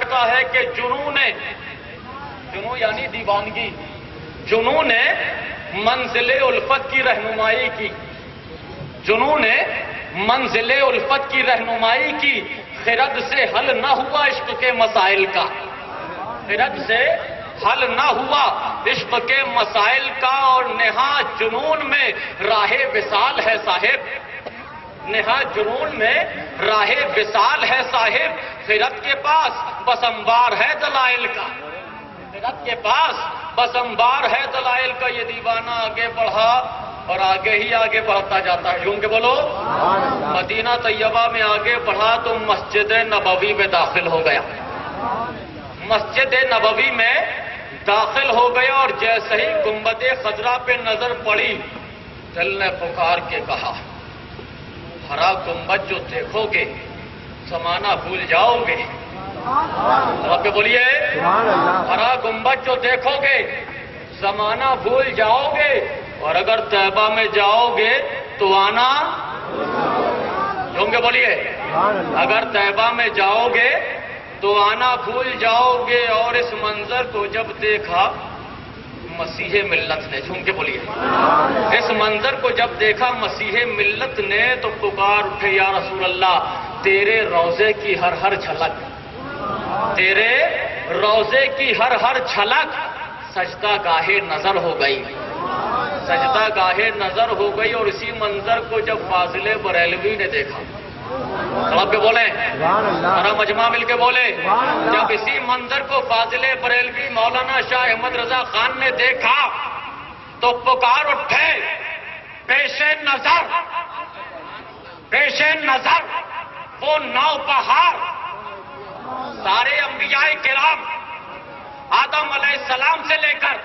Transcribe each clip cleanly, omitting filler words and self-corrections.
بیٹھتا ہے کہ جنون یعنی دیوانگی، جنون نے منزل الفت کی رہنمائی کی، جنون نے منزل الفت کی رہنمائی کی، خرد سے حل نہ ہوا عشق کے مسائل کا، خرد سے حل نہ ہوا عشق کے مسائل کا، اور نہا جنون میں راہ وصال ہے صاحب، نہا جنون میں راہ وصال ہے صاحب، خرد کے پاس بس انبار ہے دلائل کا، خرد کے پاس بس انبار ہے دلائل کا۔ یہ دیوانہ آگے بڑھا اور آگے ہی آگے بڑھتا جاتا ہے، جھوم کے بولو۔ مدینہ طیبہ میں آگے بڑھا تو مسجد نبوی میں داخل ہو گیا، مسجد نبوی میں داخل ہو گیا، اور جیسے ہی گنبد خضرا پہ نظر پڑی، دل نے پکار کے کہا، ہرا گنبد جو دیکھو گے زمانہ بھول جاؤ گے۔ آپ کے بولیے، ہرا گنبد جو دیکھو گے زمانہ بھول جاؤ گے، اور اگر طیبہ میں جاؤ گے تو آنا، جھوم کے بولیے، اگر طیبہ میں جاؤ گے تو آنا بھول جاؤ گے۔ اور اس منظر کو جب دیکھا مسیح ملت نے، جھوم کے بولیے، اس منظر کو جب دیکھا مسیح ملت نے تو پکار اٹھے، یا رسول اللہ تیرے روضے کی ہر ہر جھلک، تیرے روضے کی ہر ہر جھلک سجدہ گاہے نظر ہو گئی، سجدہ گاہے نظر ہو گئی۔ اور اسی منظر کو جب فاضل بریلوی نے دیکھا، آپ کے بولیں، ہمارا مجمع مل کے بولے، جب اسی منظر کو فاضل بریلوی مولانا شاہ احمد رضا خان نے دیکھا تو پکار اٹھے، پیش نظر، پیش نظر وہ نو بہار، سارے انبیاء کرام آدم علیہ السلام سے لے کر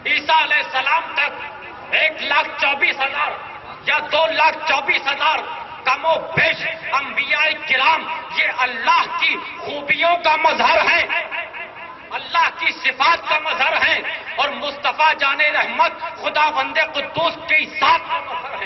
عیسیٰ علیہ السلام تک 1,24,000 یا 2,24,000 کم و بیش انبیاء کرام یہ اللہ کی خوبیوں کا مظہر ہے، اللہ کی صفات کا مظہر ہے، اور مصطفیٰ جان رحمت خدا بند قدوس کی ذات کا مظہر ہے،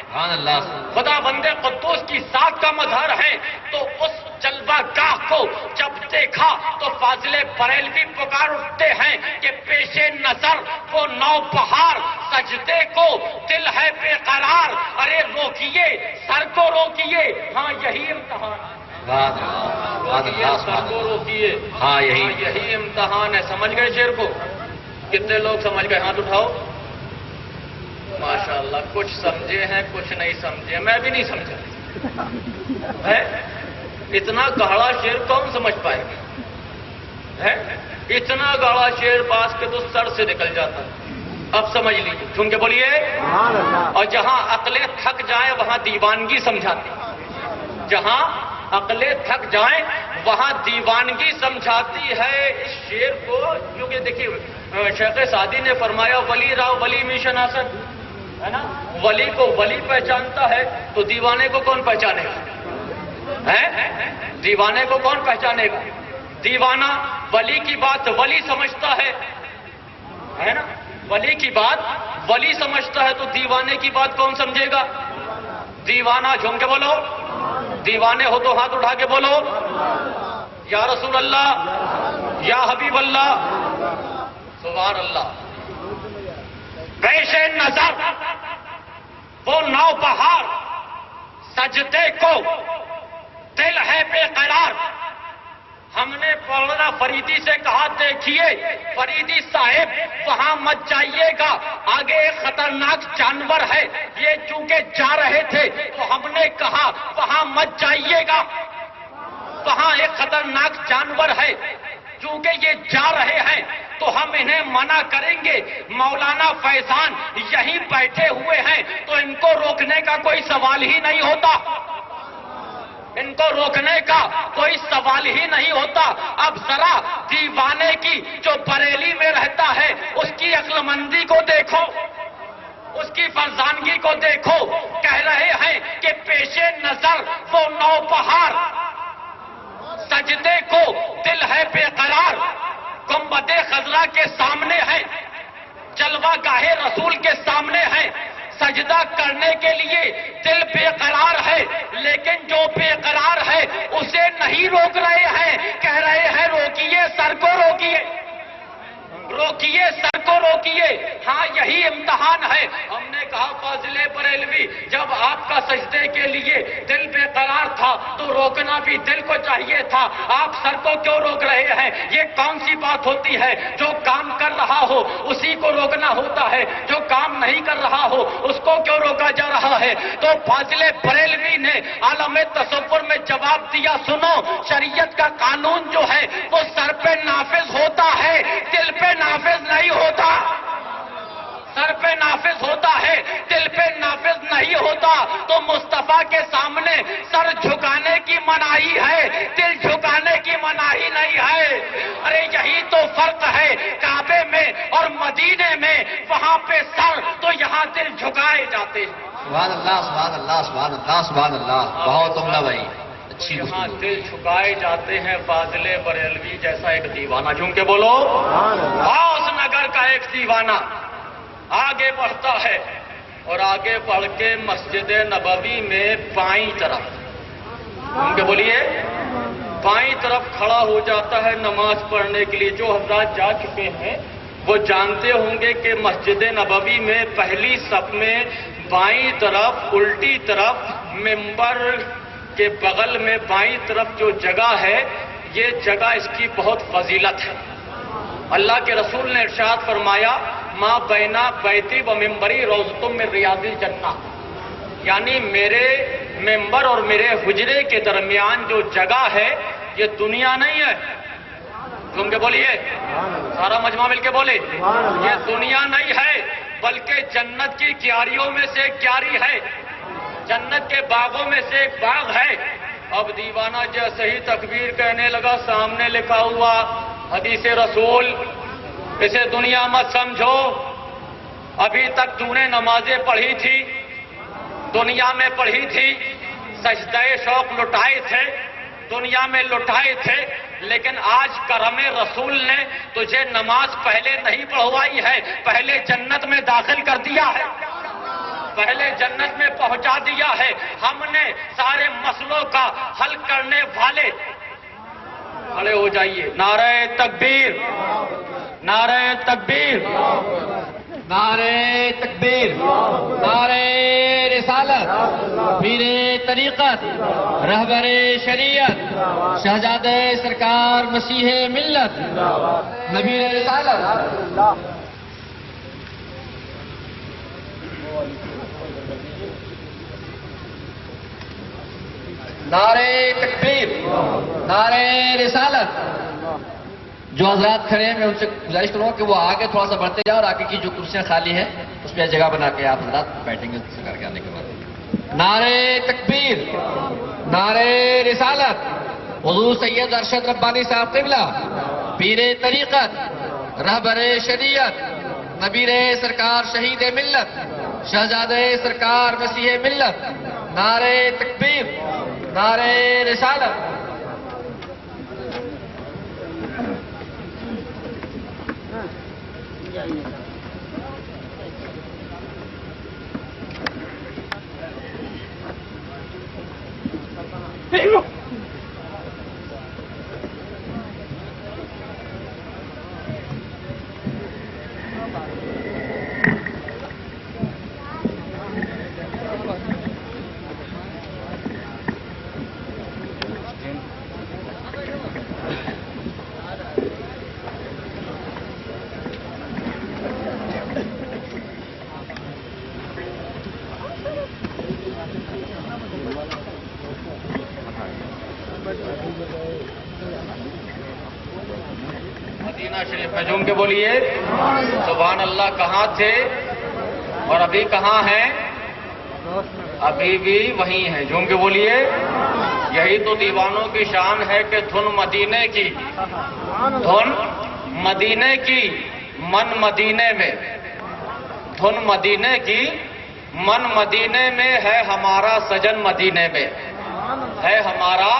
خدا بند قدوس کی ذات کا مظہر ہے۔ تو اس جلوہ گاہ کو جب دیکھا تو فاضل بریلوی پکار اٹھتے ہیں کہ پیش نظر وہ نو بہار، سجدے کو دل ہے بے قرار، ارے روکیے سر کو روکیے، ہاں یہی امتحان، سر کو روکیے، ہاں یہی امتحان ہے۔ سمجھ گئے شعر کو؟ کتنے لوگ سمجھ گئے؟ ہاتھ اٹھاؤ۔ ماشاءاللہ، کچھ سمجھے ہیں کچھ نہیں سمجھے، میں بھی نہیں سمجھا ہے۔ اتنا گاڑا شعر کون سمجھ پائے گا؟ ہے اتنا گاڑا شعر پاس کے تو سر سے نکل جاتا۔ اب سمجھ لیجیے، سن کے بولیے۔ اور جہاں عقلیں تھک جائیں وہاں دیوانگی سمجھاتی، جہاں عقلیں تھک جائیں وہاں دیوانگی سمجھاتی ہے اس شعر کو۔ کیونکہ دیکھیے شیخ سعدی نے فرمایا، ولی راو ولی می شناسد، ہے نا، ولی کو ولی پہچانتا ہے تو دیوانے کو کون پہچانے گا؟ دیوانے کو کون پہچانے گا؟ دیوانہ ولی کی بات ولی سمجھتا ہے نا، ولی کی بات ولی سمجھتا ہے تو دیوانے کی بات کون سمجھے گا؟ دیوانہ، جھوم کے بولو، دیوانے ہو تو ہاتھ اٹھا کے بولو، یا رسول اللہ، یا حبیب اللہ، سبحان اللہ۔ پیش نظر وہ نو بہار، سجدے کو دل ہے بے قرار۔ ہم نے مولانا فریدی سے کہا، دیکھیے فریدی صاحب وہاں مت جائیے گا، آگے ایک خطرناک جانور ہے، یہ چونکہ جا رہے تھے تو ہم نے کہا وہاں مت جائیے گا، وہاں ایک خطرناک جانور ہے، چونکہ یہ جا رہے ہیں تو ہم انہیں منع کریں گے۔ مولانا فیضان یہیں بیٹھے ہوئے ہیں تو ان کو روکنے کا کوئی سوال ہی نہیں ہوتا، ان کو روکنے کا کوئی سوال ہی نہیں ہوتا۔ اب ذرا دیوانے کی جو بریلی میں رہتا ہے اس کی عقل مندی کو دیکھو، اس کی فرزانگی کو دیکھو۔ کہہ رہے ہیں کہ پیش نظر وہ نو بہار، سجدے کو دل ہے بے قرار، گنبد خضرا کے سامنے ہے، جلوہ گاہ رسول کے سامنے ہے، سجدہ کرنے کے لیے دل بے قرار ہے، لیکن جو بے قرار ہے اسے نہیں روک رہے ہیں، کہہ رہے ہیں روکیے روکیے، روکیے، سر کو روکیے. ہاں یہی امتحان ہے. ہم نے کہا فاضل بریلوی جب آپ کا سجدے کے لیے دل بے قرار تھا تو روکنا بھی دل کو چاہیے تھا، آپ سر کو کیوں روک رہے ہیں؟ یہ کون سی بات ہوتی ہے؟ جو کام کر رہا ہو اسی کو روکنا ہوتا ہے، جو کام نہیں کر رہا ہو اس کو کیوں روکا جا رہا ہے؟ تو فاضل بریلوی نے عالم تصور میں جواب دیا، سنو، شریعت کا قانون جو ہے وہ سر پہ نافذ ہوتا ہے، دل پہ نافذ نہیں ہوتا. سر پہ نافذ ہوتا ہے، دل پہ نافذ نہیں ہوتا. تو مصطفیٰ کے سامنے سر جھکانے کی مناہی ہے، دل جھکانے کی مناہی نہیں ہے. ارے یہی تو فرق ہے کعبے میں اور مدینے میں، وہاں پہ سر تو یہاں دل جھکائے جاتے ہیں. سبحان اللہ، سبحان اللہ، سبحان اللہ، سبحان اللہ. بہت عمدہ بھائی، اچھی یہاں گفتگو. دل جھکائے جاتے ہیں. فاضل بریلوی جیسا ایک دیوانہ، جھوم کے بولو، غوث نگر کا ایک دیوانہ آگے بڑھتا ہے اور آگے بڑھ کے مسجد نبوی میں بائیں طرف، جھوم کے بولیے، بائیں طرف کھڑا ہو جاتا ہے نماز پڑھنے کے لیے. جو حضرات جا چکے ہیں وہ جانتے ہوں گے کہ مسجد نبوی میں پہلی صف میں بائیں طرف، الٹی طرف، منبر کے بغل میں بائیں طرف جو جگہ ہے، یہ جگہ اس کی بہت فضیلت ہے. اللہ کے رسول نے ارشاد فرمایا، ما بینا بیتی و ممبری روضۃ من ریاض الجنہ، یعنی میرے ممبر اور میرے حجرے کے درمیان جو جگہ ہے یہ دنیا نہیں ہے. تم کے بولیے، سارا مجمع مل کے بولے، یہ دنیا نہیں ہے بلکہ جنت کی کیاریوں میں سے ایک کیاری ہے، جنت کے باغوں میں سے ایک باغ ہے. اب دیوانہ جیسے ہی تکبیر کہنے لگا، سامنے لکھا ہوا حدیث رسول، اسے دنیا مت سمجھو، ابھی تک تو نے نمازیں پڑھی تھی، دنیا میں پڑھی تھی، سجدہ شوق لٹائے تھے، دنیا میں لٹائے تھے، لیکن آج کرم رسول نے تجھے نماز پہلے نہیں پڑھوائی ہے، پہلے جنت میں داخل کر دیا ہے، پہلے جنت میں پہنچا دیا ہے. ہم نے سارے مسئلوں کا حل کرنے والے، کھڑے ہو جائیے. نعرہ تکبیر، نعرہ تکبیر، نعرہ تکبیر، نعرہ رسالت، پیر طریقت، رہبر شریعت، شہزادہ سرکار مسیح ملت، نبی رسالت. نعرہ تکبیر، نعرہ رسالت. جو حضرات کھڑے ہیں میں ان سے گزارش کروں گا کہ وہ آگے تھوڑا سا بڑھتے جائیں اور آگے کی جو کرسیاں خالی ہیں اس پہ جگہ بنا کے آپ حضرات بیٹھیں گے سرکار کے آنے کے بعد. نعرہ تکبیر، نعرہ رسالت. حضور سید ارشد ربانی صاحب قبلہ، پیر طریقت، رہبر شریعت، نبی سرکار شہید ملت، شہزادہ سرکار مسیح ملت. نعرہ تکبیر، نعرہ رسالت. مدینہ شریف میں جھوم کے بولیے سبحان اللہ. کہاں تھے اور ابھی کہاں ہیں؟ ابھی بھی وہیں ہیں. جھوم کے بولیے. یہی تو دیوانوں کی شان ہے کہ دھن مدینے کی، دھن مدینے کی، من مدینے میں، دھن مدینے کی، من مدینے میں ہے ہمارا سجن مدینے میں، ہے ہمارا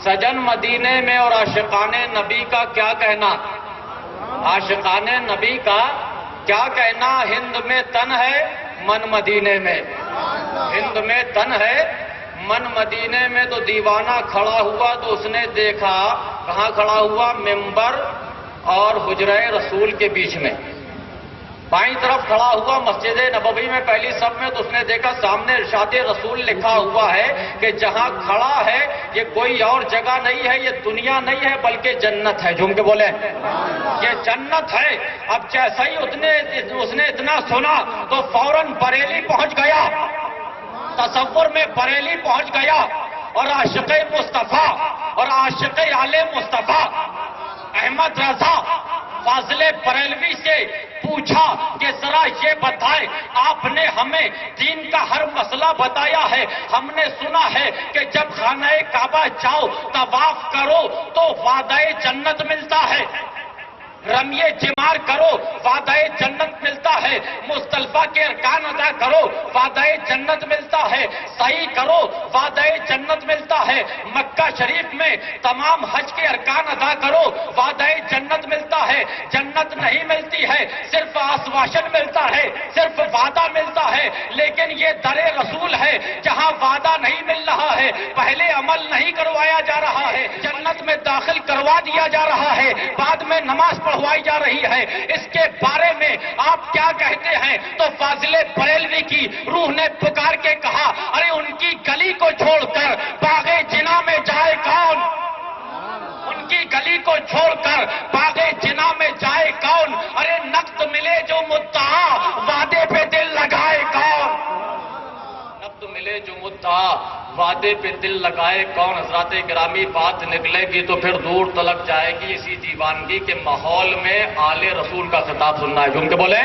سجن مدینے میں. اور عاشقان نبی کا کیا کہنا، عاشقان نبی کا کیا کہنا. ہند میں تن ہے من مدینے میں، ہند میں تن ہے من مدینے میں. تو دیوانہ کھڑا ہوا تو اس نے دیکھا، کہاں کھڑا ہوا؟ ممبر اور حجرہ رسول کے بیچ میں، بائیں طرف کھڑا ہوا مسجد نبوی میں پہلی صف میں، تو اس نے دیکھا سامنے ارشاد رسول لکھا ہوا ہے کہ جہاں کھڑا ہے یہ کوئی اور جگہ نہیں ہے، یہ دنیا نہیں ہے بلکہ جنت ہے. جھوم کے بولے یہ جنت ہے. اب جیسا ہی اس نے اتنا سنا تو فوراً بریلی پہنچ گیا، تصور میں بریلی پہنچ گیا، اور عاشق مصطفیٰ اور عاشق آل مصطفیٰ احمد رضا فاضل بریلوی سے پوچھا کہ ذرا یہ بتائیں، آپ نے ہمیں دین کا ہر مسئلہ بتایا ہے، ہم نے سنا ہے کہ جب خانہ کعبہ جاؤ طواف کرو تو وعدہ جنت ملتا ہے، رمیے جمار کرو وعدہ جنت ملتا ہے، مزدلفہ کے ارکان ادا کرو وعدہ جنت ملتا ہے، سعی کرو وعدہ جنت ملتا ہے، مکہ شریف میں تمام حج کے ارکان ادا کرو وعدہ جنت ملتا ہے. جنت نہیں ملتی ہے، صرف آسواشن ملتا ہے، صرف وعدہ ملتا ہے. لیکن یہ در رسول ہے جہاں وعدہ نہیں مل رہا ہے، پہلے عمل نہیں کروایا جا رہا ہے، جنت میں داخل کروا دیا جا رہا ہے، بعد میں نماز پڑھوائی جا رہی ہے. اس کے بارے میں آپ کیا کہتے ہیں؟ تو فاضل بریلوی کی روح نے پکار کے کہا، ارے ان کی گلی کو چھوڑ کر باغ جنا میں جائے کون؟ ان کی گلی کو چھوڑ کر باغ جنا میں جائے کون؟ ارے نقد ملے جو مدعا وعدے پہ دل لگائے کون؟ نقد ملے جو مدعا وعدے پہ دل لگائے کون؟ حضرات گرامی بات نکلے گی تو پھر دور تلک جائے گی اسی دیوانگی کے ماحول میں آل رسول کا خطاب سننا ہے. جھوم کے بولیں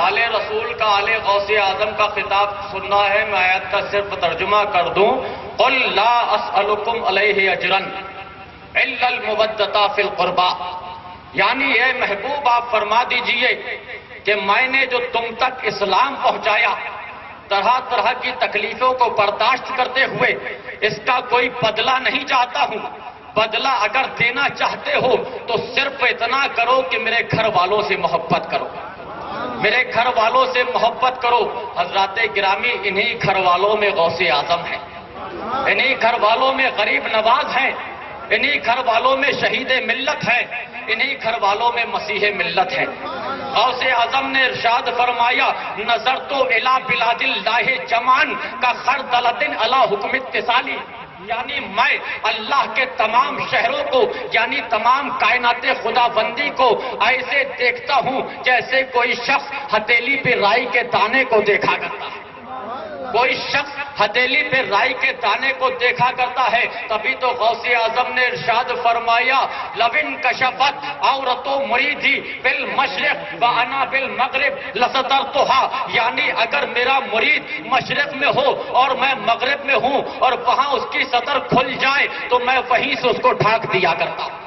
آل رسول کا، آل غوث اعظم کا خطاب سننا ہے. میں آیت کا صرف ترجمہ کر دوں، قل لا اسألکم علیہ اجرا الا المودۃ فی القربى، یعنی اے محبوب آپ فرما دیجئے کہ میں نے جو تم تک اسلام پہنچایا، طرح طرح کی تکلیفوں کو برداشت کرتے ہوئے اس کا کوئی بدلہ نہیں چاہتا ہوں. بدلہ اگر دینا چاہتے ہو تو صرف اتنا کرو کہ میرے گھر والوں سے محبت کرو، میرے گھر والوں سے محبت کرو. حضرات گرامی انہی گھر والوں میں غوث اعظم ہے، انہی گھر والوں میں غریب نواز ہیں، انہی گھر والوں میں شہید ملت ہے، انہی گھر والوں میں مسیح ملت ہے. غوث اعظم نے ارشاد فرمایا، نظر تو الی بلاد اللہ جمان کا خردلۃ علی حکم اتصالی، یعنی میں اللہ کے تمام شہروں کو، یعنی تمام کائنات خدا بندی کو ایسے دیکھتا ہوں جیسے کوئی شخص ہتھیلی پہ رائی کے دانے کو دیکھا کرتا ہے. کوئی شخص ہتھیلی پہ رائی کے دانے کو دیکھا کرتا ہے. تبھی تو غوث اعظم نے ارشاد فرمایا، لون کشفت عورت مریدی بالمشرق وانا بالمغرب لسترتها، یعنی اگر میرا مرید مشرق میں ہو اور میں مغرب میں ہوں اور وہاں اس کی سطر کھل جائے تو میں وہیں سے اس کو ڈھانک دیا کرتا ہوں،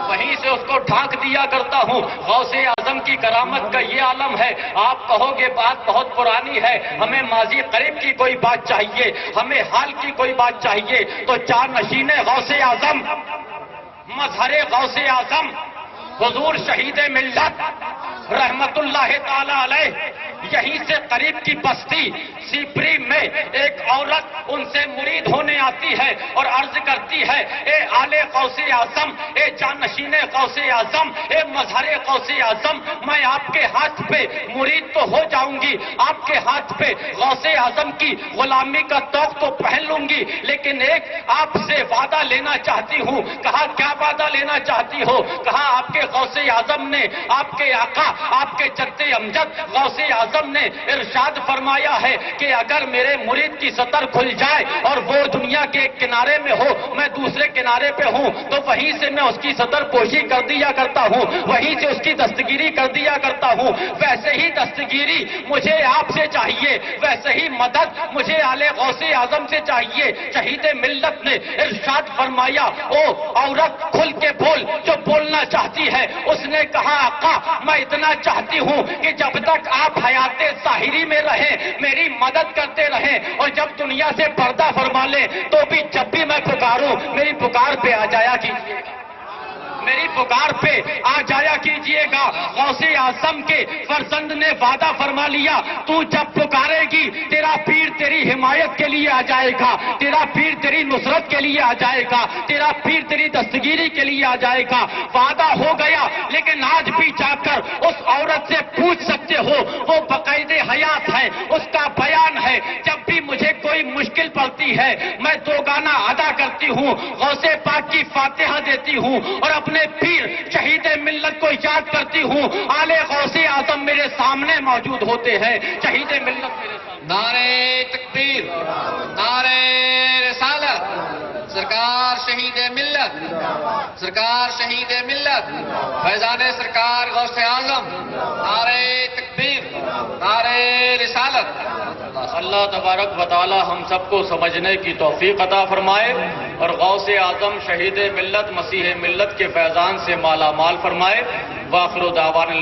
وہیں سے اس کو ڈھانک دیا کرتا ہوں. غوث اعظم کی کرامت کا یہ عالم ہے. آپ کہو گے بات بہت پرانی ہے، ہمیں ماضی قریب کی کوئی بات چاہیے، ہمیں حال کی کوئی بات چاہیے. تو چار نشین غوث اعظم، مظہر غوث اعظم حضور شہید ملت رحمت اللہ تعالی علیہ، یہیں سے قریب کی بستی سیپری میں ایک عورت ان سے مرید ہونے آتی ہے اور عرض کرتی ہے، اے آل غوث اعظم، اے جانشین غوث اعظم، اے مظہر غوث اعظم، میں آپ کے ہاتھ پہ مرید تو ہو جاؤں گی، آپ کے ہاتھ پہ غوث اعظم کی غلامی کا توق تو پہن لوں گی، لیکن ایک آپ سے وعدہ لینا چاہتی ہوں. کہا کیا وعدہ لینا چاہتی ہو؟ کہا آپ کے غوث اعظم نے، آپ کے آقا، آپ کے جد امجد غوث اعظم نے ارشاد فرمایا ہے کہ اگر میرے مرید کی سطر کھل جائے اور وہ دنیا کے ایک کنارے میں ہو، میں دوسرے کنارے پہ ہوں، تو وہیں سے میں اس کی سطر پوشی کر دیا کرتا ہوں، وہیں سے اس کی دستگیری کر دیا کرتا ہوں. ویسے ہی دستگیری مجھے آپ سے چاہیے، ویسے ہی مدد مجھے آل غوث اعظم سے چاہیے. شہید ملت نے ارشاد فرمایا، او عورت کھل کے بول جو بولنا چاہتی ہے. اس نے کہا آقا میں اتنا چاہتی ہوں کہ جب تک آپ حیات ظاہری میں رہیں میری مدد کرتے رہیں، اور جب دنیا سے پردہ فرما لیں تو بھی جب بھی میں پکاروں میری پکار پہ آ جایا کیجیے گا. میری پکار پہ آ جایا کیجئے گا. غوث اعظم کے فرزند نے وعدہ فرما لیا, تو جب پکارے گی تیرا پیر تیری حمایت کے لیے آ جائے گا, تیرا پیر تیری نصرت کے لیے آ جائے گا, تیرا پیر تیری دستگیری کے لیے آ جائے گا. وعدہ ہو گیا, لیکن آج بھی جا کر اس عورت سے پوچھ سکتے ہو, وہ باقاعدہ حیات ہے, اس کا بیان ہے, جب بھی مجھے کوئی مشکل پڑتی ہے میں دو گانا ادا کرتی ہوں, غوث پاک کی فاتحہ دیتی ہوں اور اپنے پیر شہید ملت کو یاد کرتی ہوں. آل غوث اعظم میرے سامنے موجود ہوتے ہیں, شہید ملت میرے سامنے. نعرے تکبیر, نعرے رسالت, سرکار شہید ملت, سرکار شہید ملت, فیضان سرکار غوث اعظم. نعرے تکبیر, نعرے رسالت. اللہ تبارک و تعالی ہم سب کو سمجھنے کی توفیق عطا فرمائے اور غوث اعظم شہید ملت مسیح ملت کے فیضان سے مالا مال فرمائے. وآخر دعوانا